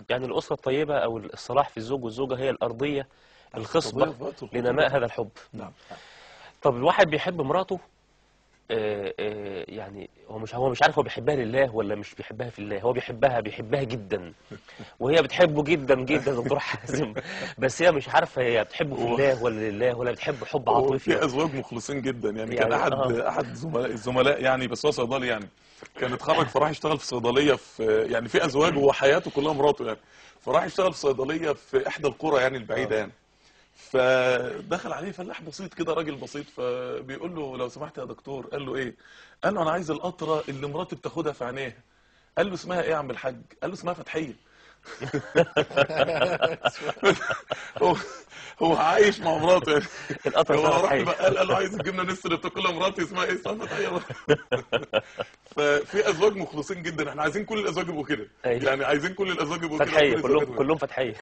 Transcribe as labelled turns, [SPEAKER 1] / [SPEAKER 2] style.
[SPEAKER 1] يعني الأسرة الطيبة أو الصلاح في الزوج والزوجة هي الأرضية الخصبة لنماء هذا الحب.
[SPEAKER 2] نعم.
[SPEAKER 1] طب الواحد بيحب مراته، يعني هو مش عارف هو بيحبها لله ولا مش بيحبها في الله. هو بيحبها جدا، وهي بتحبه جدا جدا دكتور حازم، بس هي مش عارفه هي بتحبه في الله ولا لله ولا بتحب حب
[SPEAKER 2] هو
[SPEAKER 1] عاطفي.
[SPEAKER 2] في ازواج مخلصين جدا يعني. كان
[SPEAKER 1] يعني
[SPEAKER 2] احد الزملاء يعني، بس هو صيدلي يعني، كان اتخرج فراح يشتغل في صيدليه في يعني في ازواج وحياته كلها مراته يعني، فراح يشتغل في صيدليه في احدى القرى يعني البعيده يعني. فدخل عليه فلاح بسيط كده، راجل بسيط، فبيقول له لو سمحت يا دكتور. قال له ايه؟ قال له انا عايز القطره اللي مراتي بتاخدها في عينيها. قال له اسمها ايه يا عم الحاج؟ قال له اسمها فتحيه. هو هو عايش مع مراته يعني.
[SPEAKER 1] القطر
[SPEAKER 2] هو
[SPEAKER 1] اسمها
[SPEAKER 2] راح
[SPEAKER 1] فتحية.
[SPEAKER 2] لبقال قال له عايز الجبنه نستر اللي بتاكلها مراتي اسمها ايه؟ اسمها فتحيه. ففي ازواج مخلصين جدا، احنا عايزين كل الازواج يبقوا كده
[SPEAKER 1] أيوة.
[SPEAKER 2] يعني، عايزين كل الازواج يبقوا كده
[SPEAKER 1] فتحية،
[SPEAKER 2] ربنا يثبتهم.
[SPEAKER 1] كلهم فتحية.